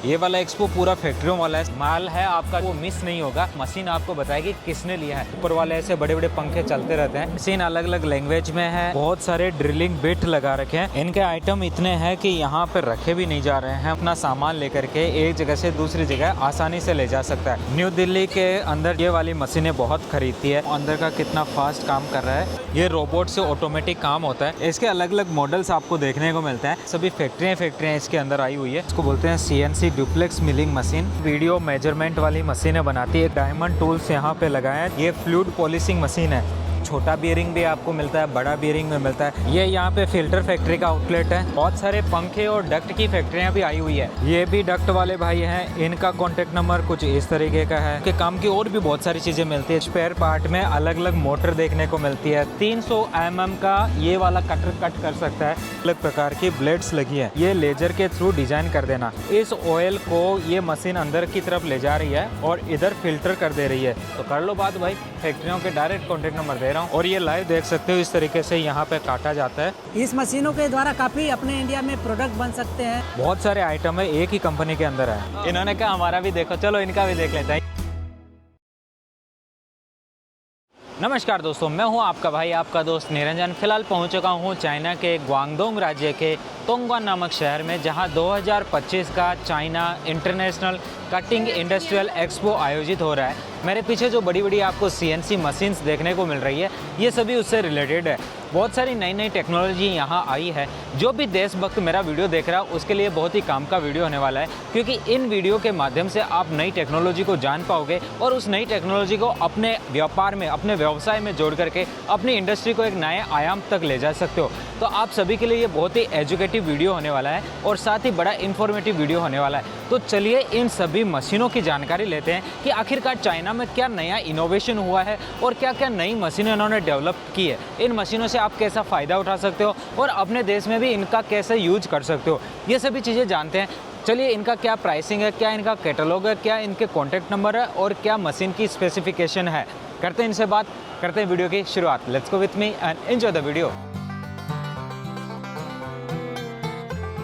ये वाला एक्सपो पूरा फैक्ट्रियों वाला है, माल है आपका वो मिस नहीं होगा। मशीन आपको बताएगी किसने लिया है। ऊपर वाले ऐसे बड़े बड़े पंखे चलते रहते हैं। मशीन अलग अलग लैंग्वेज में है, बहुत सारे ड्रिलिंग बिट लगा रखे हैं। इनके आइटम इतने हैं कि यहाँ पे रखे भी नहीं जा रहे हैं। अपना सामान लेकर के एक जगह से दूसरी जगह आसानी से ले जा सकता है। न्यू दिल्ली के अंदर ये वाली मशीनें बहुत खरीदती है। अंदर का कितना फास्ट काम कर रहा है, ये रोबोट से ऑटोमेटिक काम होता है। इसके अलग अलग मॉडल्स आपको देखने को मिलते हैं। सभी फैक्ट्रियाँ इसके अंदर आई हुई है। इसको बोलते हैं CNC duplex milling machine. Video measurement वाली मशीनें बनाती है। डायमंड टूल्स यहाँ पे लगाए हैं। ये फ्लूइड पॉलिशिंग मशीन है। छोटा बियरिंग भी आपको मिलता है, बड़ा बियरिंग में मिलता है। ये यहाँ पे फिल्टर फैक्ट्री का आउटलेट है। बहुत सारे पंखे और डक्ट की फैक्ट्रियाँ भी आई हुई है। ये भी डक्ट वाले भाई हैं। इनका कॉन्टेक्ट नंबर कुछ इस तरीके का है। के काम की और भी बहुत सारी चीजें मिलती है। स्पेयर पार्ट में अलग अलग मोटर देखने को मिलती है। 300 mm का ये वाला कटर कट कर सकता है। अलग प्रकार की ब्लेड्स लगी है। ये लेजर के थ्रू डिजाइन कर देना। इस ऑयल को ये मशीन अंदर की तरफ ले जा रही है और इधर फिल्टर कर दे रही है। तो कर लो बात भाई, फैक्ट्रियों के डायरेक्ट कॉन्टेक्ट नंबर दे रहा हूँ। और ये लाइव देख सकते हो, इस तरीके से यहाँ पे काटा जाता है। इस मशीनों के द्वारा काफी अपने इंडिया में प्रोडक्ट बन सकते हैं। बहुत सारे आइटम है, एक ही कंपनी के अंदर है। इन्होंने कहा हमारा भी देखो, चलो इनका भी देख लेते हैं। नमस्कार दोस्तों, मैं हूं आपका भाई, आपका दोस्त निरंजन। फिलहाल पहुंच चुका हूं चाइना के ग्वांगडोंग राज्य के तोंगवान नामक शहर में, जहां 2025 का China international cutting industrial expo आयोजित हो रहा है। मेरे पीछे जो बड़ी बड़ी आपको CNC मशीन्स देखने को मिल रही है, ये सभी उससे रिलेटेड है। बहुत सारी नई नई टेक्नोलॉजी यहाँ आई है। जो भी देशभक्त मेरा वीडियो देख रहा है उसके लिए बहुत ही काम का वीडियो होने वाला है, क्योंकि इन वीडियो के माध्यम से आप नई टेक्नोलॉजी को जान पाओगे और उस नई टेक्नोलॉजी को अपने व्यापार में, अपने व्यवसाय में जोड़ करके अपनी इंडस्ट्री को एक नए आयाम तक ले जा सकते हो। तो आप सभी के लिए ये बहुत ही एजुकेटिव वीडियो होने वाला है और साथ ही बड़ा इन्फॉर्मेटिव वीडियो होने वाला है। तो चलिए इन सभी मशीनों की जानकारी लेते हैं कि आखिरकार चाइना में क्या नया इनोवेशन हुआ है और क्या क्या नई मशीनें इन्होंने डेवलप की है। इन मशीनों से आप कैसा फ़ायदा उठा सकते हो और अपने देश में भी इनका कैसे यूज कर सकते हो, ये सभी चीज़ें जानते हैं। चलिए इनका क्या प्राइसिंग है, क्या इनका कैटलॉग है, क्या इनके कॉन्टैक्ट नंबर है और क्या मशीन की स्पेसिफिकेशन है, करते हैं इनसे बात, करते हैं वीडियो की शुरुआत। Let's go with me and enjoy the video.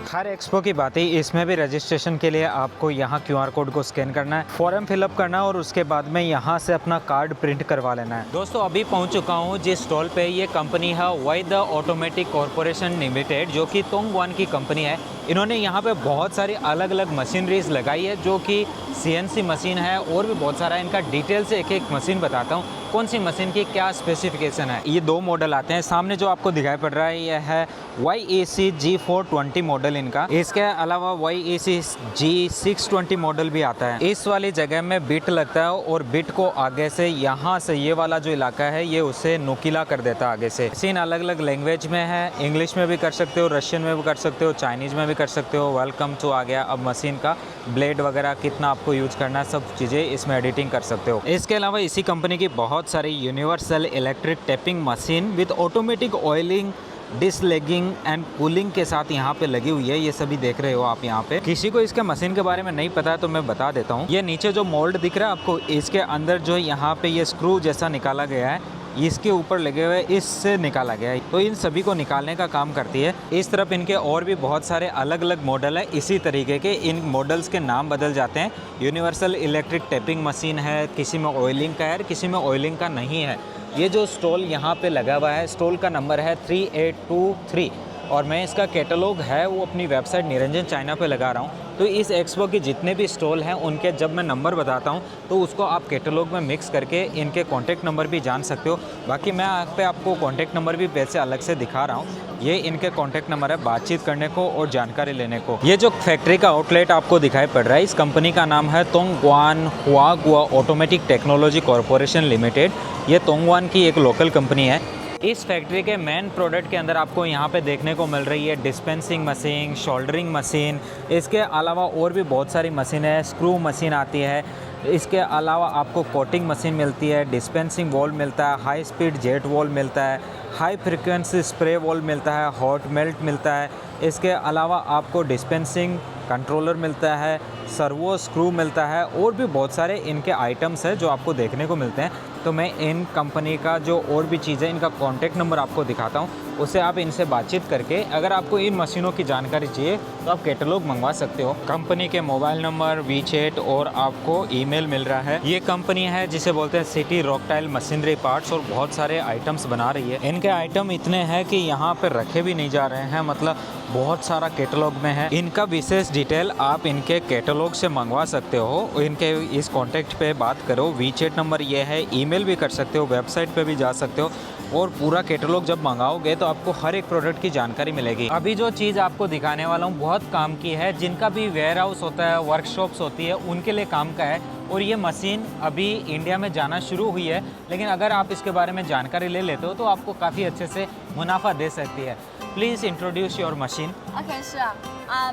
Her expo की बात ही, इसमें भी रजिस्ट्रेशन के लिए आपको यहाँ QR कोड को स्कैन करना है, फॉर्म फिलअप करना है और उसके बाद में यहाँ से अपना कार्ड प्रिंट करवा लेना है। दोस्तों अभी पहुँच चुका हूँ जिस स्टॉल पे, ये कंपनी है why the automatic corporation limited, जो कि तोंगवान की कंपनी है। इन्होंने यहाँ पे बहुत सारी अलग अलग मशीनरीज लगाई है, जो कि CNC मशीन है और भी बहुत सारा। इनका डिटेल से एक एक मशीन बताता हूँ, कौन सी मशीन की क्या स्पेसिफिकेशन है। ये 2 मॉडल आते हैं। सामने जो आपको दिखाई पड़ रहा है ये है YAC G420 मॉडल इनका। इसके अलावा YAC G620 मॉडल भी आता है। इस वाली जगह में बिट लगता है और बिट को आगे से, यहाँ से ये वाला जो इलाका है ये उसे नुकीला कर देता है आगे से। मशीन अलग अलग लैंग्वेज में है, इंग्लिश में भी कर सकते हो, रशियन में भी कर सकते हो, चाइनीज़ में भी कर सकते हो। वेलकम टू आ गया। अब मशीन का ब्लेड वगैरह कितना आपको यूज करना है, सब चीज़ें इसमें एडिटिंग कर सकते हो। इसके अलावा इसी कंपनी की बहुत सारी universal electric tapping machine with automatic oiling, deslagging and cooling के साथ यहाँ पे लगी हुई है। ये सभी देख रहे हो आप यहाँ पे। किसी को इसके मशीन के बारे में नहीं पता है तो मैं बता देता हूँ। ये नीचे जो मोल्ड दिख रहा है आपको, इसके अंदर जो यहाँ पे ये स्क्रू जैसा निकाला गया है, इसके ऊपर लगे हुए इससे निकाला गया है। तो इन सभी को निकालने का काम करती है। इस तरफ इनके और भी बहुत सारे अलग अलग मॉडल है इसी तरीके के। इन मॉडल्स के नाम बदल जाते हैं। यूनिवर्सल इलेक्ट्रिक टैपिंग मशीन है, किसी में ऑयलिंग का है, किसी में ऑयलिंग का नहीं है। ये जो स्टॉल यहाँ पे लगा हुआ है, स्टॉल का नंबर है 3823 और मैं इसका कैटलॉग है वो अपनी वेबसाइट निरंजन चाइना पे लगा रहा हूँ। तो इस एक्सपो के जितने भी स्टॉल हैं उनके जब मैं नंबर बताता हूँ तो उसको आप कैटलॉग में मिक्स करके इनके कॉन्टैक्ट नंबर भी जान सकते हो। बाकी मैं आप पे आपको कॉन्टैक्ट नंबर भी वैसे अलग से दिखा रहा हूँ। ये इनके कॉन्टैक्ट नंबर है बातचीत करने को और जानकारी लेने को। ये जो फैक्ट्री का आउटलेट आपको दिखाई पड़ रहा है, इस कंपनी का नाम है तोंगवान हुआगुआ ऑटोमेटिक टेक्नोलॉजी कॉरपोरेशन लिमिटेड। ये तोंगवान की एक लोकल कंपनी है। इस फैक्ट्री के मेन प्रोडक्ट के अंदर आपको यहाँ पे देखने को मिल रही है डिस्पेंसिंग मशीन, शोल्डरिंग मशीन। इसके अलावा और भी बहुत सारी मशीन है, स्क्रू मशीन आती है। इसके अलावा आपको कोटिंग मशीन मिलती है, डिस्पेंसिंग वॉल मिलता है, हाई स्पीड जेट वॉल मिलता है, हाई फ्रिक्वेंसी स्प्रे वॉल मिलता है, हॉट मेल्ट मिलता है। इसके अलावा आपको डिस्पेंसिंग कंट्रोलर मिलता है, सर्वो स्क्रू मिलता है और भी बहुत सारे इनके आइटम्स हैं जो आपको देखने को मिलते हैं। तो मैं इन कंपनी का जो और भी चीज़ें, इनका कॉन्टैक्ट नंबर आपको दिखाता हूँ, उससे आप इनसे बातचीत करके अगर आपको इन मशीनों की जानकारी चाहिए तो आप कैटलॉग मंगवा सकते हो। कंपनी के मोबाइल नंबर, वीचैट और आपको ईमेल मिल रहा है। ये कंपनी है जिसे बोलते हैं सिटी रॉकटाइल मशीनरी पार्ट्स और बहुत सारे आइटम्स बना रही है। इनके आइटम इतने हैं कि यहाँ पर रखे भी नहीं जा रहे हैं, मतलब बहुत सारा कैटलॉग में है। इनका विशेष डिटेल आप इनके कैटलॉग से मंगवा सकते हो। इनके इस कॉन्टैक्ट पे बात करो, वीचैट नंबर ये है, ईमेल भी कर सकते हो, वेबसाइट पे भी जा सकते हो और पूरा कैटलॉग जब मंगाओगे तो आपको हर एक प्रोडक्ट की जानकारी मिलेगी। अभी जो चीज़ आपको दिखाने वाला हूँ बहुत काम की है, जिनका भी वेयर हाउस होता है, वर्कशॉप्स होती है, उनके लिए काम का है। और ये मशीन अभी इंडिया में जाना शुरू हुई है, लेकिन अगर आप इसके बारे में जानकारी ले लेते हो तो आपको काफ़ी अच्छे से मुनाफा दे सकती है। Please introduce your machine. Okay, sure.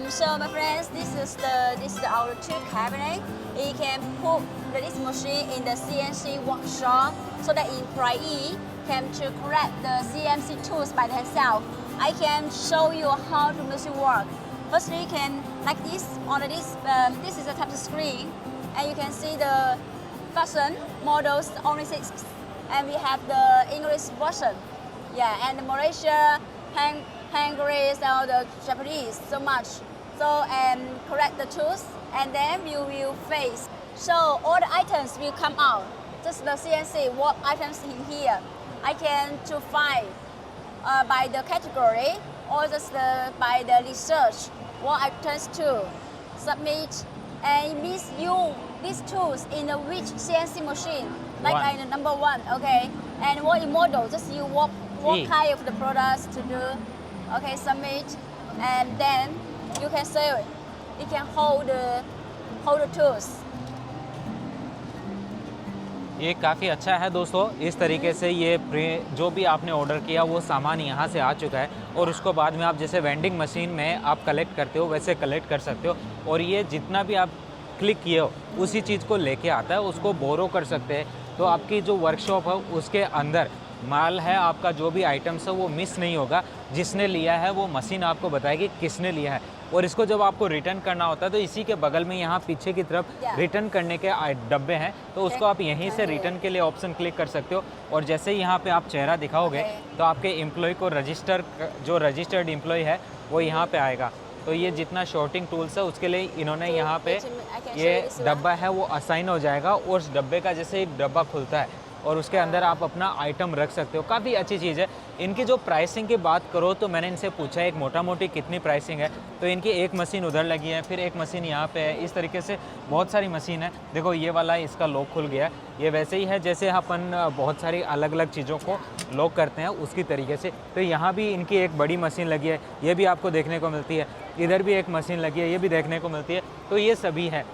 So my friends, this is our tool cabinet. You can put this machine in the CNC workshop so that employee can to correct the CNC tools by themselves. I can show you how the machine work. Firstly, you can like this on this. This is a touch screen, and you can see the version models only 6, and we have the English version. Yeah, and the Malaysia, Hungary, or the Japanese so much. So correct the tools, and then you will face. So all the items will come out. Just the CNC, what items in here. I can to find by the category or just by the research what items to submit, and it means you these tools in the which CNC machine, like One. in the number 1, okay, and what model, just you what E. kind of the products to do, okay, submit, and then you can save it. You can hold the tools. ये काफ़ी अच्छा है दोस्तों। इस तरीके से ये जो भी आपने ऑर्डर किया वो सामान यहाँ से आ चुका है और उसको बाद में आप जैसे वेंडिंग मशीन में आप कलेक्ट करते हो वैसे कलेक्ट कर सकते हो। और ये जितना भी आप क्लिक किए हो उसी चीज़ को लेके आता है, उसको बोरो कर सकते हैं। तो आपकी जो वर्कशॉप है उसके अंदर माल है, आपका जो भी आइटम्स है वो मिस नहीं होगा। जिसने लिया है वो मशीन आपको बताएगी किसने लिया है। और इसको जब आपको रिटर्न करना होता है तो इसी के बगल में यहाँ पीछे की तरफ रिटर्न करने के डब्बे हैं, तो उसको आप यहीं से रिटर्न के लिए ऑप्शन क्लिक कर सकते हो। और जैसे ही यहाँ पे आप चेहरा दिखाओगे तो आपके एम्प्लॉय को जो रजिस्टर्ड एम्प्लॉय है वो यहाँ पे आएगा। तो ये जितना शॉर्टिंग टूल्स है उसके लिए इन्होंने यहाँ पे ये डब्बा है वो असाइन हो जाएगा और उस डब्बे का जैसे एक डब्बा खुलता है और उसके अंदर आप अपना आइटम रख सकते हो। काफ़ी अच्छी चीज़ है। इनकी जो प्राइसिंग की बात करो तो मैंने इनसे पूछा एक मोटा मोटी कितनी प्राइसिंग है, तो इनकी एक मशीन उधर लगी है, फिर एक मशीन यहाँ पे है। इस तरीके से बहुत सारी मशीन है। देखो ये वाला इसका लॉक खुल गया, ये वैसे ही है जैसे अपन बहुत सारी अलग अलग चीज़ों को लॉक करते हैं उसकी तरीके से। तो यहाँ भी इनकी एक बड़ी मशीन लगी है, ये भी आपको देखने को मिलती है। इधर भी एक मशीन लगी है, ये भी देखने को मिलती है। तो ये सभी है।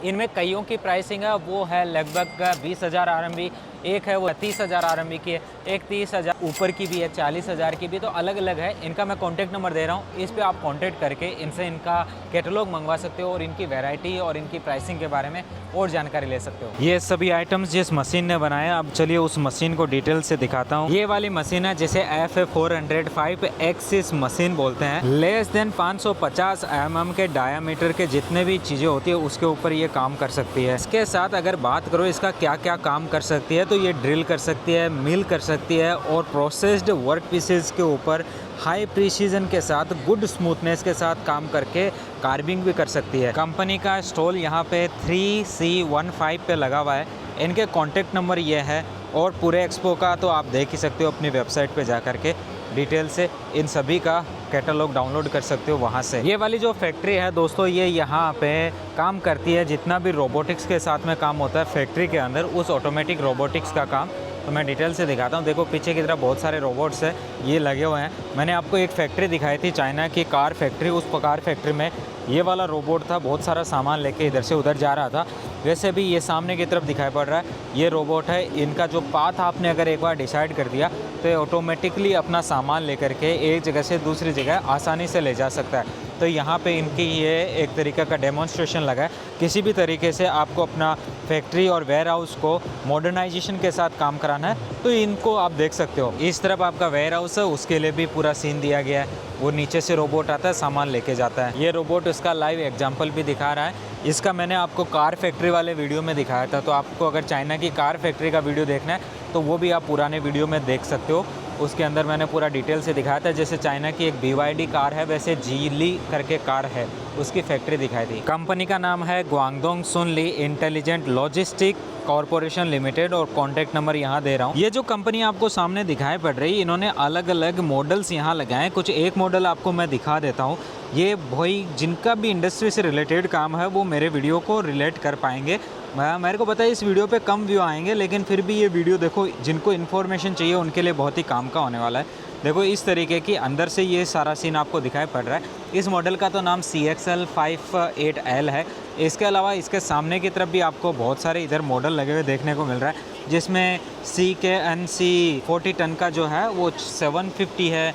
इनमें कईयों की प्राइसिंग है वो है लगभग 20,000 RMB, एक है वो 30,000 RMB की है, एक 30,000 ऊपर की भी है, 40,000 की भी, तो अलग अलग है। इनका मैं कॉन्टैक्ट नंबर दे रहा हूँ, इस पे आप कॉन्टैक्ट करके इनसे इनका कैटलॉग मंगवा सकते हो और इनकी वैरायटी और इनकी प्राइसिंग के बारे में और जानकारी ले सकते हो। ये सभी आइटम्स जिस मशीन ने बनाया, अब चलिए उस मशीन को डिटेल से दिखाता हूँ। ये वाली मशीन है जिसे FA405 एक्सिस मशीन बोलते हैं। लेस देन 550 mm के डायामीटर के जितने भी चीज़ें होती है उसके ऊपर ये काम कर सकती है। इसके साथ अगर बात करो इसका क्या क्या काम कर सकती है, तो ये ड्रिल कर सकती है, मिल कर सकती है और प्रोसेस्ड वर्क पीसेस के ऊपर हाई प्रिसीजन के साथ गुड स्मूथनेस के साथ काम करके कार्विंग भी कर सकती है। कंपनी का स्टॉल यहाँ पे 3C15 पे लगा हुआ है। इनके कॉन्टैक्ट नंबर ये है और पूरे एक्सपो का तो आप देख ही सकते हो अपनी वेबसाइट पे जा कर के डिटेल से इन सभी का कैटलॉग डाउनलोड कर सकते हो वहाँ से। ये वाली जो फैक्ट्री है दोस्तों, ये यहाँ पे काम करती है जितना भी रोबोटिक्स के साथ में काम होता है फैक्ट्री के अंदर, उस ऑटोमेटिक रोबोटिक्स का काम। तो मैं डिटेल से दिखाता हूँ। देखो पीछे की तरफ बहुत सारे रोबोट्स हैं, ये लगे हुए हैं। मैंने आपको एक फैक्ट्री दिखाई थी चाइना की कार फैक्ट्री, उस कार फैक्ट्री में ये वाला रोबोट था, बहुत सारा सामान लेके इधर से उधर जा रहा था। वैसे भी ये सामने की तरफ दिखाई पड़ रहा है, ये रोबोट है। इनका जो पाथ आपने अगर एक बार डिसाइड कर दिया तो ये ऑटोमेटिकली अपना सामान लेकर के एक जगह से दूसरी जगह आसानी से ले जा सकता है। तो यहाँ पे इनकी ये एक तरीके का डेमोन्स्ट्रेशन लगा है। किसी भी तरीके से आपको अपना फैक्ट्री और वेयर हाउस को मॉडर्नाइजेशन के साथ काम कराना है तो इनको आप देख सकते हो। इस तरफ आपका वेयर हाउस है, उसके लिए भी पूरा सीन दिया गया है। वो नीचे से रोबोट आता है, सामान लेके जाता है। ये रोबोट उसका लाइव एग्जांपल भी दिखा रहा है। इसका मैंने आपको कार फैक्ट्री वाले वीडियो में दिखाया था, तो आपको अगर चाइना की कार फैक्ट्री का वीडियो देखना है तो वो भी आप पुराने वीडियो में देख सकते हो। उसके अंदर मैंने पूरा डिटेल से दिखाया था। जैसे चाइना की एक BYD कार है, वैसे जीली करके कार है, उसकी फैक्ट्री दिखाई थी। कंपनी का नाम है ग्वांगडोंग सुनली इंटेलिजेंट लॉजिस्टिक कॉरपोरेशन लिमिटेड और कॉन्टैक्ट नंबर यहाँ दे रहा हूँ। ये जो कंपनी आपको सामने दिखाई पड़ रही है, इन्होंने अलग अलग मॉडल्स यहाँ लगाए हैं। कुछ एक मॉडल आपको मैं दिखा देता हूँ। ये भाई जिनका भी इंडस्ट्री से रिलेटेड काम है वो मेरे वीडियो को रिलेट कर पाएंगे। मेरे को पता है इस वीडियो पे कम व्यू आएंगे, लेकिन फिर भी ये वीडियो देखो, जिनको इन्फॉर्मेशन चाहिए उनके लिए बहुत ही काम का होने वाला है। देखो इस तरीके की अंदर से ये सारा सीन आपको दिखाई पड़ रहा है। इस मॉडल का तो नाम CXL 58L है। इसके अलावा इसके सामने की तरफ भी आपको बहुत सारे इधर मॉडल लगे हुए देखने को मिल रहा है, जिसमें CKNC 40 टन का जो है वो 750 है।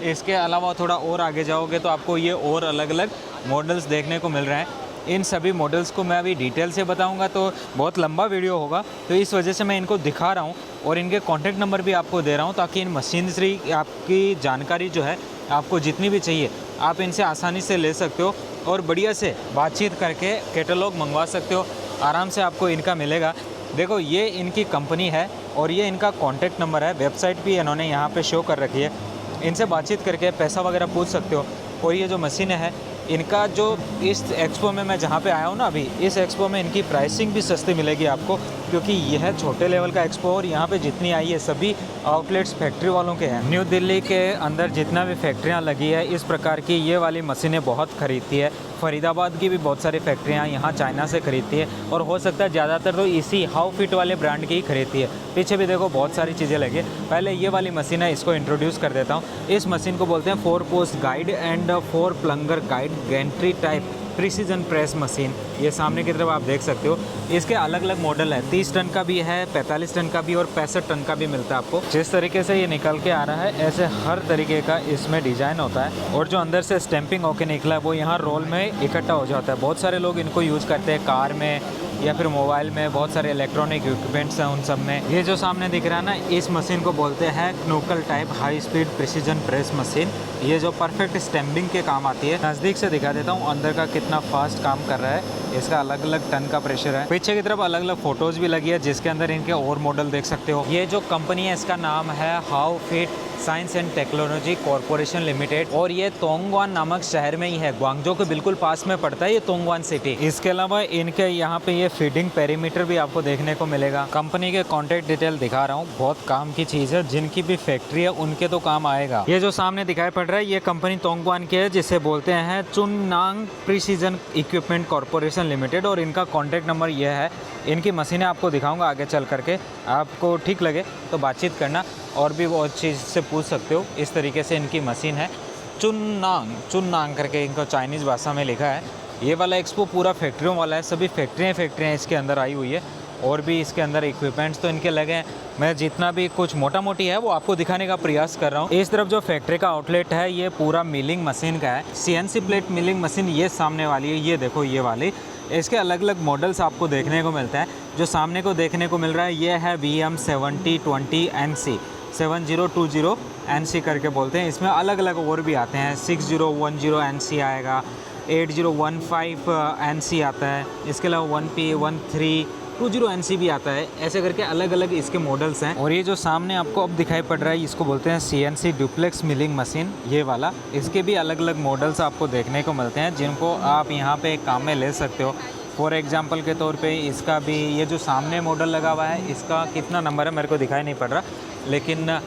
इसके अलावा थोड़ा और आगे जाओगे तो आपको ये और अलग अलग मॉडल्स देखने को मिल रहे हैं। इन सभी मॉडल्स को मैं अभी डिटेल से बताऊंगा तो बहुत लंबा वीडियो होगा, तो इस वजह से मैं इनको दिखा रहा हूं और इनके कॉन्टैक्ट नंबर भी आपको दे रहा हूं, ताकि इन मशीनरी आपकी जानकारी जो है आपको जितनी भी चाहिए आप इनसे आसानी से ले सकते हो और बढ़िया से बातचीत करके कैटलॉग मंगवा सकते हो। आराम से आपको इनका मिलेगा। देखो ये इनकी कंपनी है और ये इनका कॉन्टैक्ट नंबर है। वेबसाइट भी इन्होंने यहाँ पर शो कर रखी है। इनसे बातचीत करके पैसा वगैरह पूछ सकते हो। और ये जो मशीनें हैं इनका, जो इस एक्सपो में मैं जहाँ पे आया हूँ ना अभी, इस एक्सपो में इनकी प्राइसिंग भी सस्ती मिलेगी आपको, क्योंकि यह छोटे लेवल का एक्सपो और यहाँ पे जितनी आई है सभी आउटलेट्स फैक्ट्री वालों के हैं। न्यू दिल्ली के अंदर जितना भी फैक्ट्रियाँ लगी है इस प्रकार की ये वाली मशीनें बहुत खरीदती है। फरीदाबाद की भी बहुत सारी फैक्ट्रियाँ यहाँ चाइना से खरीदती है और हो सकता है ज़्यादातर तो इसी हाउ फिट वाले ब्रांड की ही खरीदती है। पीछे भी देखो बहुत सारी चीज़ें लगी है। पहले ये वाली मशीन है, इसको इंट्रोड्यूस कर देता हूँ। इस मशीन को बोलते हैं 4 post guide and 4 plunger guide gantry type precision press machine. ये सामने की तरफ आप देख सकते हो। इसके अलग अलग मॉडल है, 30 टन का भी है, 45 टन का भी और 65 टन का भी मिलता है आपको। जिस तरीके से ये निकल के आ रहा है ऐसे हर तरीके का इसमें डिज़ाइन होता है और जो अंदर से स्टैंपिंग होके निकला है वो यहाँ रोल में इकट्ठा हो जाता है। बहुत सारे लोग इनको यूज़ करते हैं कार में या फिर मोबाइल में, बहुत सारे इलेक्ट्रॉनिक इक्विपमेंट्स हैं उन सब में। ये जो सामने दिख रहा है ना, इस मशीन को बोलते हैं knuckle type high speed precision press machine. ये जो परफेक्ट स्टैम्पिंग के काम आती है। नज़दीक से दिखा देता हूँ अंदर का कितना फास्ट काम कर रहा है। इसका अलग अलग टन का प्रेशर है। पीछे की तरफ अलग अलग फोटोज़ भी लगी है जिसके अंदर इनके और मॉडल देख सकते हो। ये जो कंपनी है इसका नाम है how fit science and technology corporation limited और ये तोंगवान नामक शहर में ही है। ग्वांगझो के बिल्कुल पास में पड़ता है ये तोंगवान सिटी। इसके अलावा इनके यहाँ पे ये फीडिंग पेरीमीटर भी आपको देखने को मिलेगा। कंपनी के कॉन्टैक्ट डिटेल दिखा रहा हूँ, बहुत काम की चीज़ है। जिनकी भी फैक्ट्री है उनके तो काम आएगा। ये जो सामने दिखाई पड़ रहा है ये कंपनी तोंगवान की है, जिसे बोलते हैं चुननांग प्रिसीजन इक्विपमेंट कॉरपोरेशन लिमिटेड और इनका कॉन्टैक्ट नंबर ये है। इनकी मशीनें आपको दिखाऊंगा आगे चल करके, आपको ठीक लगे तो बातचीत करना और भी बहुत चीज़ से पूछ सकते हो। इस तरीके से इनकी मशीन है। चुननांग करके इनको चाइनीज़ भाषा में लिखा है। ये वाला एक्सपो पूरा फैक्ट्रियों वाला है, सभी फैक्ट्रियाँ इसके अंदर आई हुई है और भी इसके अंदर इक्विपमेंट्स तो इनके लगे हैं। मैं जितना भी कुछ मोटा मोटी है वो आपको दिखाने का प्रयास कर रहा हूँ। इस तरफ जो फैक्ट्री का आउटलेट है ये पूरा मिलिंग मशीन का है। CNC प्लेट मिलिंग मशीन ये सामने वाली है, ये देखो ये वाली। इसके अलग अलग मॉडल्स आपको देखने को मिलता है। जो सामने को देखने को मिल रहा है ये है VM 7020 NC 7020 NC करके बोलते हैं। इसमें अलग अलग और भी आते हैं। 6010 NC आएगा, 8015 NC आता है, इसके अलावा 1P1320 NC भी आता है। ऐसे करके अलग अलग इसके मॉडल्स हैं। और ये जो सामने आपको अब दिखाई पड़ रहा है इसको बोलते हैं CNC डुप्लेक्स मिलिंग मशीन, ये वाला। इसके भी अलग अलग मॉडल्स आपको देखने को मिलते हैं जिनको आप यहाँ पे काम में ले सकते हो। फॉर एग्जांपल के तौर पे इसका भी ये जो सामने मॉडल लगा हुआ है इसका कितना नंबर है मेरे को दिखाई नहीं पड़ रहा, लेकिन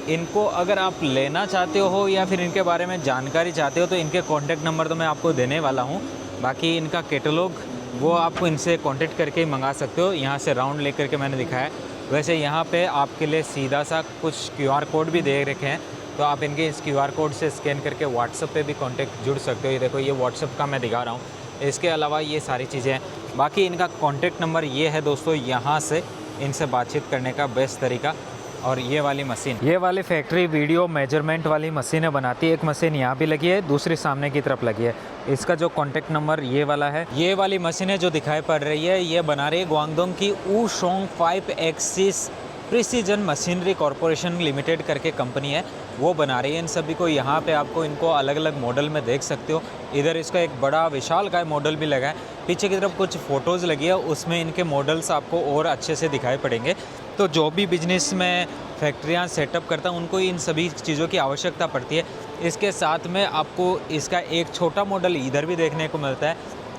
इनको अगर आप लेना चाहते हो या फिर इनके बारे में जानकारी चाहते हो तो इनके कॉन्टैक्ट नंबर तो मैं आपको देने वाला हूँ। बाकी इनका कैटलॉग वो आपको इनसे कांटेक्ट करके ही मंगा सकते हो। यहाँ से राउंड लेकर के मैंने दिखाया। वैसे यहाँ पे आपके लिए सीधा सा कुछ QR कोड भी दे रखे हैं, तो आप इनके इस QR कोड से स्कैन करके व्हाट्सएप पे भी कांटेक्ट जुड़ सकते हो। ये देखो ये व्हाट्सएप का मैं दिखा रहा हूँ। इसके अलावा ये सारी चीज़ें हैं। बाकी इनका कॉन्टैक्ट नंबर ये है दोस्तों, यहाँ से इनसे बातचीत करने का बेस्ट तरीका। और ये वाली मशीन, ये वाली फैक्ट्री वीडियो मेजरमेंट वाली मशीनें बनाती है। एक मशीन यहाँ भी लगी है, दूसरी सामने की तरफ लगी है। इसका जो कॉन्टैक्ट नंबर ये वाला है। ये वाली मशीनें जो दिखाई पड़ रही है ये बना रही है ग्वांगडोंग की वूशोंग 5 axis precision machinery corporation limited करके कंपनी है, वो बना रही है इन सभी को। यहाँ पे आपको इनको अलग अलग मॉडल में देख सकते हो। इधर इसका एक बड़ा विशालकाय मॉडल भी लगा है, पीछे की तरफ कुछ फ़ोटोज़ लगी है, उसमें इनके मॉडल्स आपको और अच्छे से दिखाई पड़ेंगे। तो जो भी बिजनेस में फैक्ट्रियाँ सेटअप करता है उनको इन सभी चीज़ों की आवश्यकता पड़ती है। इसके साथ में आपको इसका एक छोटा मॉडल इधर भी देखने को मिलता है,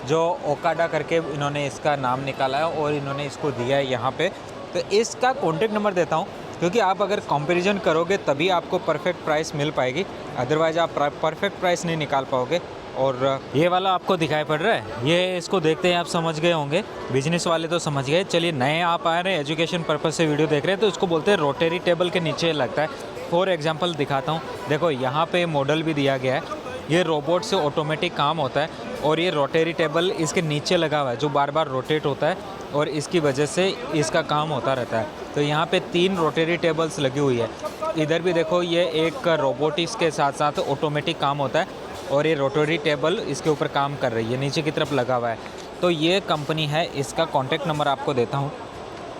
जो ओकाडा करके इन्होंने इसका नाम निकाला है और इन्होंने इसको दिया है यहाँ पे। तो इसका कॉन्टैक्ट नंबर देता हूँ, क्योंकि आप अगर कंपैरिजन करोगे तभी आपको परफेक्ट प्राइस मिल पाएगी, अदरवाइज़ आप परफेक्ट प्राइस नहीं निकाल पाओगे। और ये वाला आपको दिखाई पड़ रहा है, ये इसको देखते ही आप समझ गए होंगे, बिजनेस वाले तो समझ गए। चलिए, नए आप आ रहे हैं, एजुकेशन पर्पज़ से वीडियो देख रहे हैं, तो इसको बोलते हैं रोटरी टेबल के नीचे लगता है। फॉर एग्जांपल दिखाता हूँ, देखो यहाँ पे मॉडल भी दिया गया है। ये रोबोट से ऑटोमेटिक काम होता है और ये रोटरी टेबल इसके नीचे लगा हुआ है जो बार बार रोटेट होता है और इसकी वजह से इसका काम होता रहता है। तो यहाँ पे 3 रोटरी टेबल्स लगी हुई है। इधर भी देखो, ये एक रोबोटिक्स के साथ साथ ऑटोमेटिक काम होता है और ये रोटरी टेबल इसके ऊपर काम कर रही है, नीचे की तरफ लगा हुआ है। तो ये कंपनी है, इसका कॉन्टैक्ट नंबर आपको देता हूँ।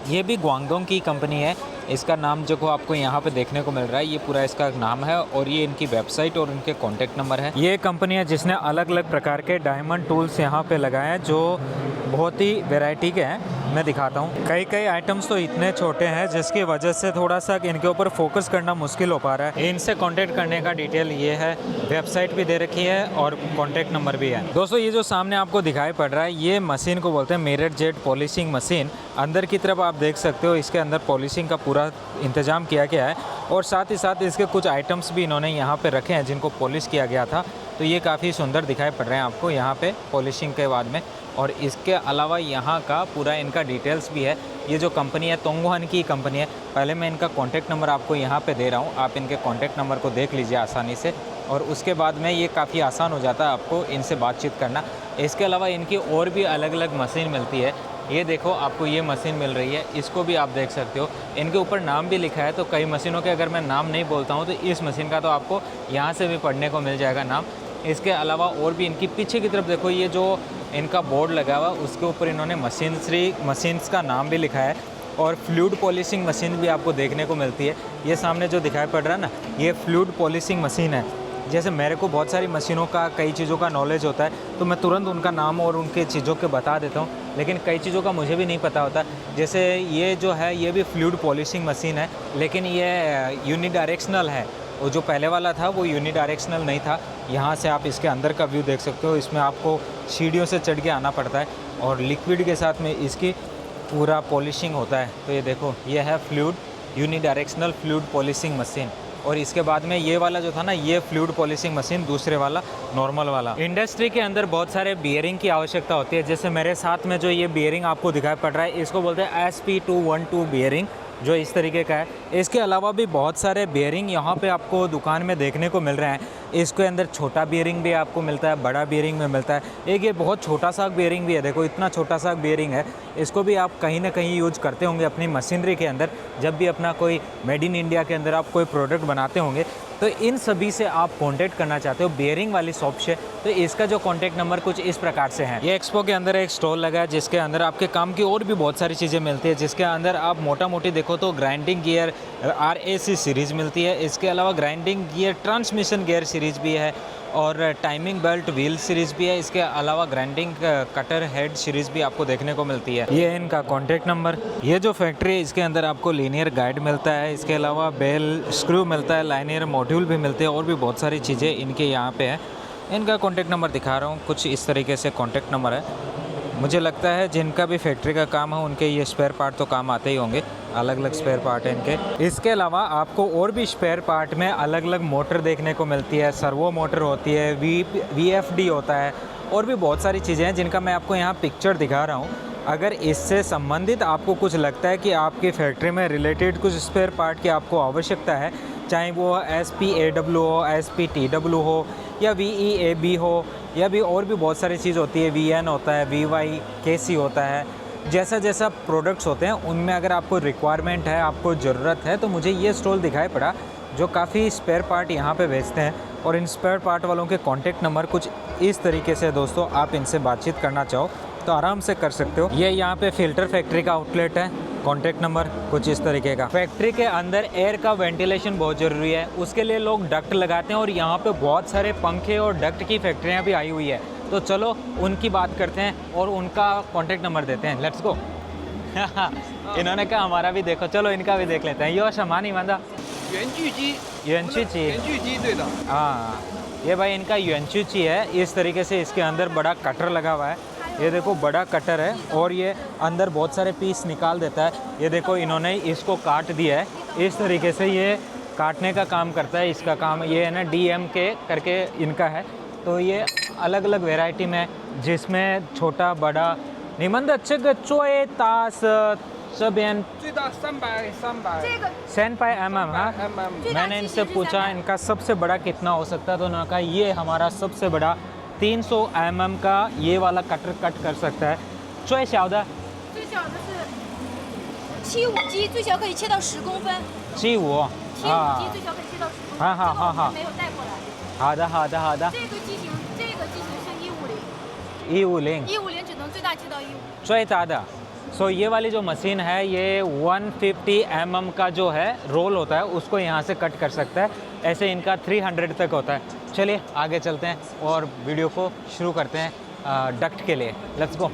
ये भी ग्वांगडोंग की कंपनी है, इसका नाम जो आपको यहाँ पे देखने को मिल रहा है ये पूरा इसका नाम है और ये इनकी वेबसाइट और इनके कॉन्टैक्ट नंबर है। ये कंपनी है जिसने अलग अलग प्रकार के डायमंड टूल्स यहाँ पे लगाए हैं जो बहुत ही वैरायटी के हैं। मैं दिखाता हूँ, कई आइटम्स तो इतने छोटे हैं जिसकी वजह से थोड़ा सा इनके ऊपर फोकस करना मुश्किल हो पा रहा है। इनसे कॉन्टैक्ट करने का डिटेल ये है, वेबसाइट भी दे रखी है और कॉन्टैक्ट नंबर भी है। दोस्तों, ये जो सामने आपको दिखाई पड़ रहा है ये मशीन को बोलते हैं मिरर जेट पॉलिशिंग मशीन। अंदर की तरफ आप देख सकते हो, इसके अंदर पॉलिशिंग का पूरा इंतजाम किया गया है और साथ ही साथ इसके कुछ आइटम्स भी इन्होंने यहाँ पे रखे हैं जिनको पॉलिश किया गया था। तो ये काफ़ी सुंदर दिखाई पड़ रहे हैं आपको यहाँ पे पॉलिशिंग के बाद में। और इसके अलावा यहाँ का पूरा इनका डिटेल्स भी है। ये जो कंपनी है तोंगवान की कंपनी है। पहले मैं इनका कॉन्टैक्ट नंबर आपको यहाँ पे दे रहा हूँ, आप इनके कॉन्टैक्ट नंबर को देख लीजिए आसानी से और उसके बाद में ये काफ़ी आसान हो जाता है आपको इनसे बातचीत करना। इसके अलावा इनकी और भी अलग अलग मशीन मिलती है। ये देखो, आपको ये मशीन मिल रही है, इसको भी आप देख सकते हो। इनके ऊपर नाम भी लिखा है, तो कई मशीनों के अगर मैं नाम नहीं बोलता हूँ तो इस मशीन का तो आपको यहाँ से भी पढ़ने को मिल जाएगा नाम। इसके अलावा और भी इनकी पीछे की तरफ देखो, ये जो इनका बोर्ड लगा हुआ उसके ऊपर इन्होंने मशीन्स का नाम भी लिखा है और फ्लूइड पॉलिशिंग मशीन भी आपको देखने को मिलती है। ये सामने जो दिखाई पड़ रहा है ना, ये फ्लूइड पॉलिशिंग मशीन है। जैसे मेरे को बहुत सारी मशीनों का, कई चीज़ों का नॉलेज होता है तो मैं तुरंत उनका नाम और उनके चीज़ों के बता देता हूँ, लेकिन कई चीज़ों का मुझे भी नहीं पता होता। जैसे ये जो है ये भी फ्लूइड पॉलिशिंग मशीन है, लेकिन ये यूनिडायरेक्शनल है। वो जो पहले वाला था वो यूनिडायरेक्शनल नहीं था। यहाँ से आप इसके अंदर का व्यू देख सकते हो, इसमें आपको सीढ़ियों से चढ़ के आना पड़ता है और लिक्विड के साथ में इसकी पूरा पॉलिशिंग होता है। तो ये देखो, ये है fluid unidirectional fluid polishing machine. और इसके बाद में ये वाला जो था ना, ये फ्लूइड पॉलिशिंग मशीन, दूसरे वाला नॉर्मल वाला। इंडस्ट्री के अंदर बहुत सारे बियरिंग की आवश्यकता होती है। जैसे मेरे साथ में जो ये बियरिंग आपको दिखाई पड़ रहा है, इसको बोलते हैं SP212 बियरिंग, जो इस तरीके का है। इसके अलावा भी बहुत सारे बियरिंग यहाँ पे आपको दुकान में देखने को मिल रहे हैं। इसके अंदर छोटा बियरिंग भी आपको मिलता है, बड़ा बियरिंग में मिलता है। एक ये बहुत छोटा सा बियरिंग भी है, देखो इतना छोटा सा बियरिंग है। इसको भी आप कहीं ना कहीं यूज करते होंगे अपनी मशीनरी के अंदर, जब भी अपना कोई मेड इन इंडिया के अंदर आप कोई प्रोडक्ट बनाते होंगे। तो इन सभी से आप कांटेक्ट करना चाहते हो बियरिंग वाली शॉप से, तो इसका जो कांटेक्ट नंबर कुछ इस प्रकार से है। ये एक्सपो के अंदर एक स्टॉल लगा है जिसके अंदर आपके काम की और भी बहुत सारी चीज़ें मिलती है, जिसके अंदर आप मोटा मोटी देखो तो ग्राइंडिंग गियर RAC सीरीज़ मिलती है। इसके अलावा grinding gear transmission gear series भी है और टाइमिंग बेल्ट व्हील सीरीज़ भी है। इसके अलावा ग्राइंडिंग कटर हेड सीरीज़ भी आपको देखने को मिलती है। ये इनका कॉन्टैक्ट नंबर। ये जो फैक्ट्री है इसके अंदर आपको लीनियर गाइड मिलता है, इसके अलावा बेल स्क्रू मिलता है, लाइनियर मॉड्यूल भी मिलते हैं और भी बहुत सारी चीज़ें इनके यहाँ पे है। इनका कॉन्टैक्ट नंबर दिखा रहा हूँ, कुछ इस तरीके से कॉन्टैक्ट नंबर है। मुझे लगता है जिनका भी फैक्ट्री का काम है उनके ये स्पेयर पार्ट तो काम आते ही होंगे, अलग अलग स्पेयर पार्ट है इनके। इसके अलावा आपको और भी स्पेयर पार्ट में अलग अलग मोटर देखने को मिलती है, सर्वो मोटर होती है, VFD होता है और भी बहुत सारी चीज़ें हैं जिनका मैं आपको यहाँ पिक्चर दिखा रहा हूँ। अगर इससे संबंधित आपको कुछ लगता है कि आपकी फैक्ट्री में रिलेटेड कुछ स्पेयर पार्ट की आपको आवश्यकता है, चाहे वो SPAW हो, SPTW हो या VEAB हो या भी और भी बहुत सारी चीज़ होती है, VN होता है, VYKC होता है, जैसा जैसा प्रोडक्ट्स होते हैं उनमें अगर आपको रिक्वायरमेंट है, आपको ज़रूरत है, तो मुझे ये स्टॉल दिखाई पड़ा जो काफ़ी स्पेयर पार्ट यहाँ पे बेचते हैं। और इन स्पेयर पार्ट वालों के कॉन्टेक्ट नंबर कुछ इस तरीके से दोस्तों, आप इनसे बातचीत करना चाहो तो आराम से कर सकते हो। ये यहाँ पे फ़िल्टर फैक्ट्री का आउटलेट है, कॉन्टैक्ट नंबर कुछ इस तरीके का। फैक्ट्री के अंदर एयर का वेंटिलेशन बहुत ज़रूरी है, उसके लिए लोग डक्ट लगाते हैं और यहाँ पे बहुत सारे पंखे और डक्ट की फैक्ट्रियाँ भी आई हुई है। तो चलो उनकी बात करते हैं और उनका कॉन्टैक्ट नंबर देते हैं। Let's go. इन्होंने कहा हमारा भी देखो, चलो इनका भी देख लेते हैं। यो शमानी मंदा 圆锯机， युएनची ची। 圆锯机对的。 हाँ, ये भाई इनका युएनची ची है। इस तरीके से इसके अंदर बड़ा कटर लगा हुआ है। ये देखो बड़ा कटर है और ये अंदर बहुत सारे पीस निकाल देता है। ये देखो इन्होंने इसको काट दिया है। इस तरीके से ये काटने का काम करता है। इसका काम ये है ना, DMK करके इनका है। तो ये अलग अलग वेराइटी में, जिसमें छोटा बड़ा निमंद अच्छे गच्चोए तास सबेन 最大300。 सेन पाई mm। हाँ, मैंने इनसे पूछा इनका सबसे बड़ा कितना हो सकता है, तो उन्होंने कहा ये हमारा सबसे बड़ा 300 mm का ये वाला कटर कट कर सकता है। 最小的最小的是75G，最小可以切到10公分。 75 75G 最小可以切到10公分。हाँ हाँ हाँ हाँ।没有带过来。好的好的好的。这个机型是150， 150 150只能最大切到150。最大的। सो ये वाली जो मशीन है ये 150 mm का जो है रोल होता है, उसको यहाँ से कट कर सकता है। ऐसे इनका 300 तक होता है। चलिए आगे चलते हैं और वीडियो को शुरू करते हैं डक्ट के लिए। Let's go.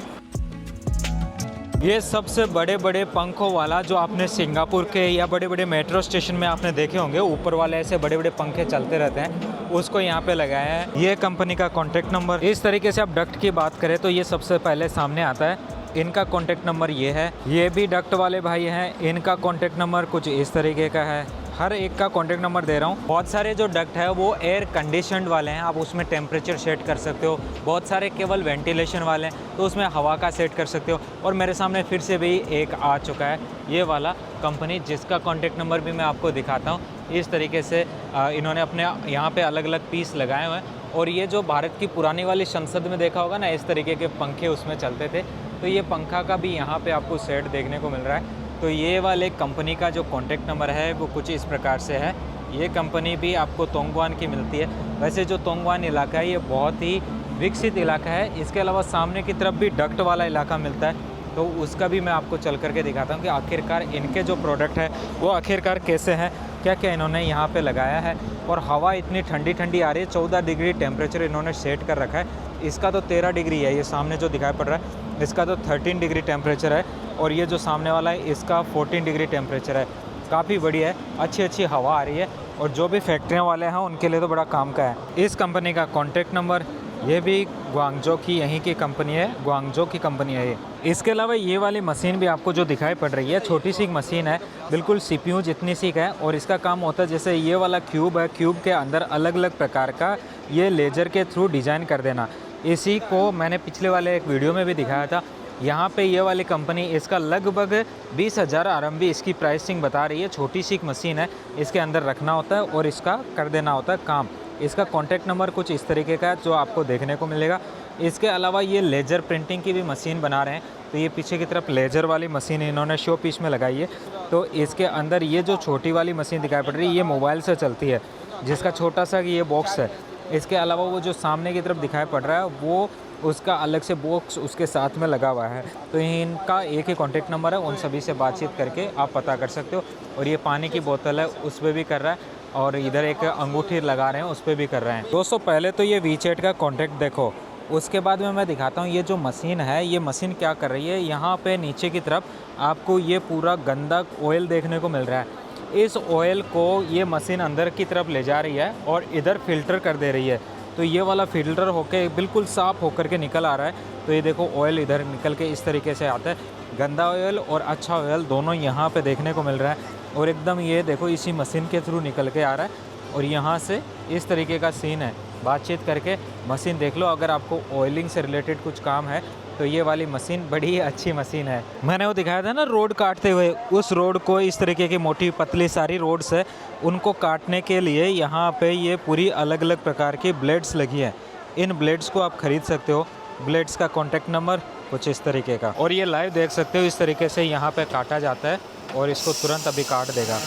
ये सबसे बड़े बड़े पंखों वाला जो आपने सिंगापुर के या बड़े बड़े मेट्रो स्टेशन में आपने देखे होंगे, ऊपर वाले ऐसे बड़े बड़े पंखे चलते रहते हैं, उसको यहाँ पे लगाया है। ये कंपनी का कॉन्टैक्ट नंबर। इस तरीके से आप डक्ट की बात करें तो ये सबसे पहले सामने आता है। इनका कॉन्टैक्ट नंबर ये है। ये भी डक्ट वाले भाई हैं, इनका कॉन्टैक्ट नंबर कुछ इस तरीके का है। हर एक का कॉन्टैक्ट नंबर दे रहा हूँ। बहुत सारे जो डक्ट है वो एयर कंडीशनड वाले हैं, आप उसमें टेम्परेचर सेट कर सकते हो। बहुत सारे केवल वेंटिलेशन वाले हैं, तो उसमें हवा का सेट कर सकते हो। और मेरे सामने फिर से भी एक आ चुका है, ये वाला कंपनी, जिसका कॉन्टैक्ट नंबर भी मैं आपको दिखाता हूँ। इस तरीके से इन्होंने अपने यहाँ पे अलग अलग पीस लगाए हुए हैं। और ये जो भारत की पुरानी वाली संसद में देखा होगा ना, इस तरीके के पंखे उसमें चलते थे, तो ये पंखा का भी यहाँ पे आपको सेट देखने को मिल रहा है। तो ये वाले कंपनी का जो कॉन्टैक्ट नंबर है वो कुछ इस प्रकार से है। ये कंपनी भी आपको तोंगवान की मिलती है। वैसे जो तोंगवान इलाका है ये बहुत ही विकसित इलाका है। इसके अलावा सामने की तरफ भी डक्ट वाला इलाका मिलता है, तो उसका भी मैं आपको चल करके दिखाता हूँ कि आखिरकार इनके जो प्रोडक्ट है वो आखिरकार कैसे हैं, क्या क्या इन्होंने यहाँ पे लगाया है। और हवा इतनी ठंडी ठंडी आ रही है, 14 डिग्री टेम्परेचर इन्होंने सेट कर रखा है। इसका तो 13 डिग्री है, ये सामने जो दिखाई पड़ रहा है इसका तो 13 डिग्री टेम्परेचर है। और ये जो सामने वाला है इसका 14 डिग्री टेम्परेचर है। काफ़ी बढ़िया है, अच्छी अच्छी हवा आ रही है। और जो भी फैक्ट्रियाँ वाले हैं उनके लिए तो बड़ा काम का है। इस कंपनी का कॉन्टैक्ट नंबर, ये भी ग्वांगजो की यहीं की कंपनी है, ग्वांगजो की कंपनी है ये। इसके अलावा ये वाली मशीन भी आपको जो दिखाई पड़ रही है, छोटी सी मशीन है, बिल्कुल CPU जितनी सी है। और इसका काम होता है जैसे ये वाला क्यूब है, क्यूब के अंदर अलग अलग प्रकार का ये लेज़र के थ्रू डिज़ाइन कर देना। इसी को मैंने पिछले वाले एक वीडियो में भी दिखाया था। यहाँ पे ये वाली कंपनी इसका लगभग 20,000 RMB इसकी प्राइसिंग बता रही है। छोटी सी एक मशीन है, इसके अंदर रखना होता है और इसका कर देना होता है काम। इसका कॉन्टैक्ट नंबर कुछ इस तरीके का है जो आपको देखने को मिलेगा। इसके अलावा ये लेज़र प्रिंटिंग की भी मशीन बना रहे हैं, तो ये पीछे की तरफ लेज़र वाली मशीन इन्होंने शो पीस में लगाई है। तो इसके अंदर ये जो छोटी वाली मशीन दिखाई पड़ रही है ये मोबाइल से चलती है, जिसका छोटा सा ये बॉक्स है। इसके अलावा वो जो सामने की तरफ दिखाई पड़ रहा है वो उसका अलग से बॉक्स उसके साथ में लगा हुआ है। तो इनका एक ही कॉन्टैक्ट नंबर है, उन सभी से बातचीत करके आप पता कर सकते हो। और ये पानी की बोतल है उस पर भी कर रहा है, और इधर एक अंगूठी लगा रहे हैं उस पर भी कर रहे हैं। दोस्तों पहले तो ये वीचैट का कॉन्टैक्ट देखो, उसके बाद में मैं दिखाता हूँ ये जो मशीन है, ये मशीन क्या कर रही है। यहाँ पे नीचे की तरफ आपको ये पूरा गंदा ऑयल देखने को मिल रहा है। इस ऑयल को ये मशीन अंदर की तरफ ले जा रही है और इधर फिल्टर कर दे रही है। तो ये वाला फिल्टर होके बिल्कुल साफ़ होकर के निकल आ रहा है। तो ये देखो ऑयल इधर निकल के इस तरीके से आता है। गंदा ऑयल और अच्छा ऑयल दोनों यहाँ पे देखने को मिल रहा है। और एकदम ये देखो इसी मशीन के थ्रू निकल के आ रहा है। और यहाँ से इस तरीके का सीन है। बातचीत करके मशीन देख लो। अगर आपको ऑयलिंग से रिलेटेड कुछ काम है तो ये वाली मशीन बड़ी अच्छी मशीन है। मैंने वो दिखाया था ना रोड काटते हुए, उस रोड को इस तरीके की मोटी पतली सारी रोड्स है, उनको काटने के लिए यहाँ पे ये पूरी अलग अलग प्रकार की ब्लेड्स लगी है। इन ब्लेड्स को आप ख़रीद सकते हो। ब्लेड्स का कॉन्टैक्ट नंबर कुछ इस तरीके का। और ये लाइव देख सकते हो, इस तरीके से यहाँ पे काटा जाता है और इसको तुरंत अभी काट देगा।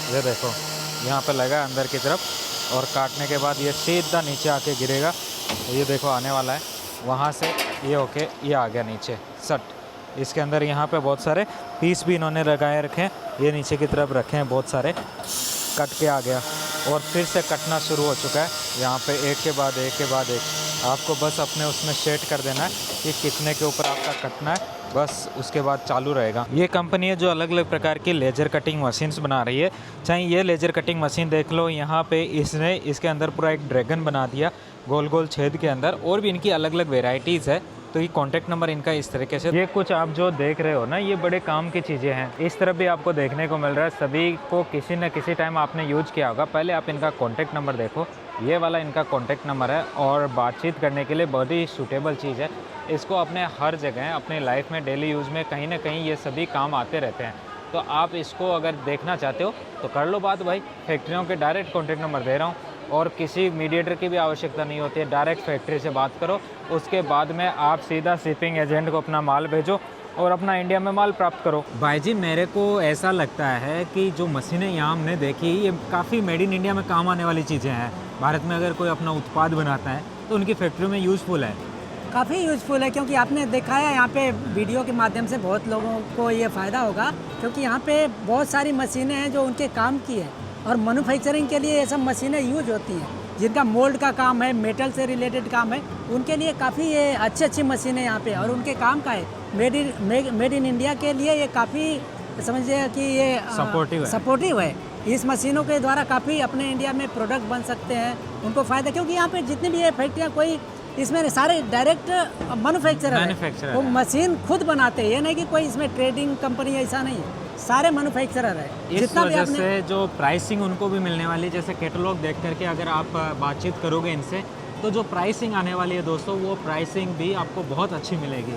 ये देखो यहाँ पे लगा अंदर की तरफ और काटने के बाद ये सीधा नीचे आके गिरेगा। ये देखो आने वाला है वहाँ से, ये ओके, ये आ गया नीचे सट। इसके अंदर यहाँ पे बहुत सारे पीस भी इन्होंने लगाए रखे हैं, ये नीचे की तरफ रखे हैं बहुत सारे, कट के आ गया और फिर से कटना शुरू हो चुका है। यहाँ पे एक के बाद एक के बाद एक, आपको बस अपने उसमें सेट कर देना है कि कितने के ऊपर आपका कटना है, बस उसके बाद चालू रहेगा। ये कंपनी है जो अलग अलग प्रकार की लेज़र कटिंग मशीन्स बना रही है। चाहे ये लेज़र कटिंग मशीन देख लो, यहाँ पे इसने इसके अंदर पूरा एक ड्रैगन बना दिया गोल गोल छेद के अंदर, और भी इनकी अलग अलग वेराइटीज़ है। तो ये कॉन्टैक्ट नंबर इनका इस तरीके से, ये कुछ आप जो देख रहे हो ना, ये बड़े काम की चीज़ें हैं। इस तरफ भी आपको देखने को मिल रहा है, सभी को किसी न किसी टाइम आपने यूज किया होगा। पहले आप इनका कॉन्टैक्ट नंबर देखो, ये वाला इनका कॉन्टैक्ट नंबर है और बातचीत करने के लिए बहुत ही सूटेबल चीज़ है। इसको अपने हर जगह अपने लाइफ में डेली यूज़ में कहीं ना कहीं ये सभी काम आते रहते हैं। तो आप इसको अगर देखना चाहते हो तो कर लो बात भाई, फैक्ट्रियों के डायरेक्ट कॉन्टैक्ट नंबर दे रहा हूँ और किसी मीडिएटर की भी आवश्यकता नहीं होती है। डायरेक्ट फैक्ट्री से बात करो, उसके बाद में आप सीधा शिपिंग एजेंट को अपना माल भेजो और अपना इंडिया में माल प्राप्त करो। भाई जी मेरे को ऐसा लगता है कि जो मशीनें यहाँ हमने देखी, ये काफ़ी मेड इन इंडिया में काम आने वाली चीज़ें हैं। भारत में अगर कोई अपना उत्पाद बनाता है तो उनकी फैक्ट्री में यूज़फुल है, काफ़ी यूज़फुल है, क्योंकि आपने देखा है यहाँ पे वीडियो के माध्यम से बहुत लोगों को ये फ़ायदा होगा, क्योंकि यहाँ पे बहुत सारी मशीनें हैं जो उनके काम की है और मैन्युफैक्चरिंग के लिए ये सब मशीनें यूज होती हैं। जिनका मोल्ड का काम है, मेटल से रिलेटेड काम है, उनके लिए काफ़ी ये अच्छी मशीनें यहाँ पे, और उनके काम का है मेड इन इंडिया के लिए ये काफ़ी समझिए कि ये सपोर्टिव है। इस मशीनों के द्वारा काफ़ी अपने इंडिया में प्रोडक्ट बन सकते हैं, उनको फ़ायदा, क्योंकि यहाँ पे जितनी भी ये फैक्ट्रियाँ, कोई इसमें सारे डायरेक्ट मैन्युफैक्चरर है, वो मशीन खुद बनाते हैं। ये नहीं कि कोई इसमें ट्रेडिंग कंपनी, ऐसा नहीं है, सारे मैन्युफैक्चरर है। इस वजह से जो प्राइसिंग उनको भी मिलने वाली है, जैसे कैटलॉग देख करके अगर आप बातचीत करोगे इनसे, तो जो प्राइसिंग आने वाली है दोस्तों, वो प्राइसिंग भी आपको बहुत अच्छी मिलेगी।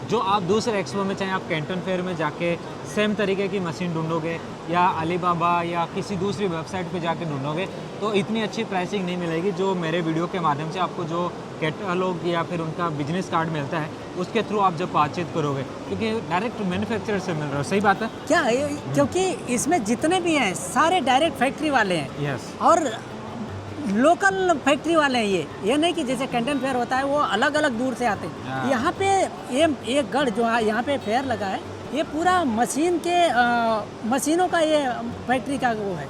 जो आप दूसरे एक्सपो में, चाहे आप कैंटन फेयर में जाके सेम तरीके की मशीन ढूंढोगे या अलीबाबा या किसी दूसरी वेबसाइट पे जाके ढूंढोगे, तो इतनी अच्छी प्राइसिंग नहीं मिलेगी जो मेरे वीडियो के माध्यम से आपको जो कैटलॉग या फिर उनका बिजनेस कार्ड मिलता है उसके थ्रू आप जब बातचीत करोगे, क्योंकि डायरेक्ट मैन्युफैक्चरर से मिल रहा है। सही बात है क्या, क्योंकि इसमें जितने भी हैं सारे डायरेक्ट फैक्ट्री वाले हैं। यस। और लोकल फैक्ट्री वाले हैं। ये नहीं कि जैसे कैंटन फेयर होता है वो अलग अलग दूर से आते हैं। यहाँ पे ये गढ़ जो है, यहाँ पे फेयर लगा है, ये पूरा मशीनों का ये फैक्ट्री का वो है।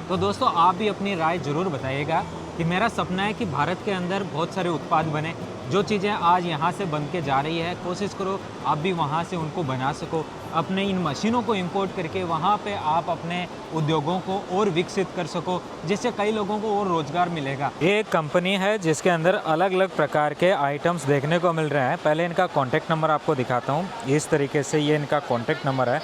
तो दोस्तों आप भी अपनी राय ज़रूर बताइएगा कि मेरा सपना है कि भारत के अंदर बहुत सारे उत्पाद बने। जो चीज़ें आज यहाँ से बन के जा रही है, कोशिश करो आप भी वहाँ से उनको बना सको। अपने इन मशीनों को इंपोर्ट करके वहाँ पे आप अपने उद्योगों को और विकसित कर सको, जिससे कई लोगों को और रोज़गार मिलेगा। ये एक कंपनी है जिसके अंदर अलग अलग प्रकार के आइटम्स देखने को मिल रहे हैं। पहले इनका कॉन्टैक्ट नंबर आपको दिखाता हूँ। इस तरीके से ये इनका कॉन्टैक्ट नंबर है,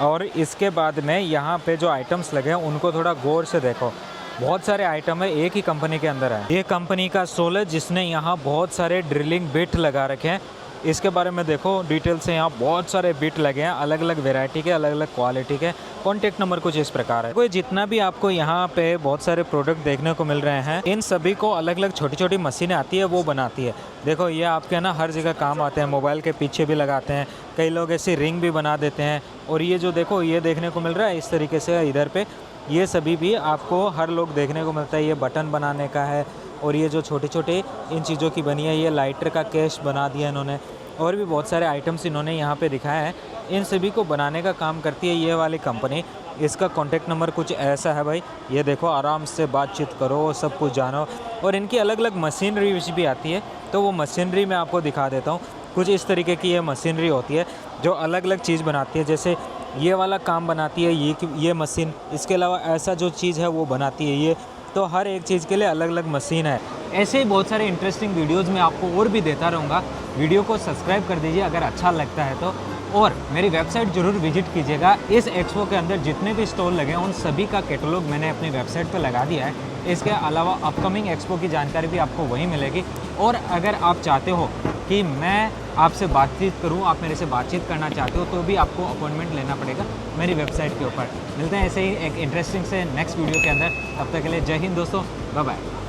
और इसके बाद में यहाँ पे जो आइटम्स लगे हैं उनको थोड़ा गौर से देखो। बहुत सारे आइटम है, एक ही कंपनी के अंदर है। ये कंपनी का सोल है जिसने यहाँ बहुत सारे ड्रिलिंग बिट लगा रखे हैं। इसके बारे में देखो डिटेल से, यहाँ बहुत सारे बिट लगे हैं, अलग अलग वैरायटी के, अलग अलग क्वालिटी के। कॉन्टैक्ट नंबर कुछ इस प्रकार है। कोई जितना भी आपको यहाँ पे बहुत सारे प्रोडक्ट देखने को मिल रहे हैं, इन सभी को अलग अलग छोटी छोटी मशीनें आती है, वो बनाती है। देखो ये आपके ना हर जगह काम आते हैं, मोबाइल के पीछे भी लगाते हैं, कई लोग ऐसी रिंग भी बना देते हैं। और ये जो देखो ये देखने को मिल रहा है इस तरीके से इधर पे, ये सभी भी आपको हर लोग देखने को मिलता है। ये बटन बनाने का है, और ये जो छोटे छोटे इन चीज़ों की बनी है, ये लाइटर का केस बना दिया इन्होंने, और भी बहुत सारे आइटम्स इन्होंने यहाँ पे दिखाया है। इन सभी को बनाने का काम करती है ये वाली कंपनी। इसका कॉन्टैक्ट नंबर कुछ ऐसा है भाई, ये देखो, आराम से बातचीत करो, सब कुछ जानो। और इनकी अलग अलग मशीनरी भी आती है, तो वो मशीनरी मैं आपको दिखा देता हूँ। कुछ इस तरीके की ये मशीनरी होती है जो अलग अलग चीज़ बनाती है, जैसे ये वाला काम बनाती है ये मशीन। इसके अलावा ऐसा जो चीज़ है वो बनाती है ये। तो हर एक चीज़ के लिए अलग अलग मशीन है। ऐसे ही बहुत सारे इंटरेस्टिंग वीडियोज़ मैं आपको और भी देता रहूँगा। वीडियो को सब्सक्राइब कर दीजिए अगर अच्छा लगता है तो, और मेरी वेबसाइट ज़रूर विजिट कीजिएगा। इस एक्सपो के अंदर जितने भी स्टॉल लगे हैं उन सभी का कैटलॉग मैंने अपनी वेबसाइट पर लगा दिया है। इसके अलावा अपकमिंग एक्सपो की जानकारी भी आपको वहीं मिलेगी। और अगर आप चाहते हो कि मैं आपसे बातचीत करूं, आप मेरे से बातचीत करना चाहते हो, तो भी आपको अपॉइंटमेंट लेना पड़ेगा मेरी वेबसाइट के ऊपर। मिलते हैं ऐसे ही एक इंटरेस्टिंग से नेक्स्ट वीडियो के अंदर। तब तक के लिए जय हिंद दोस्तों, बाय बाय।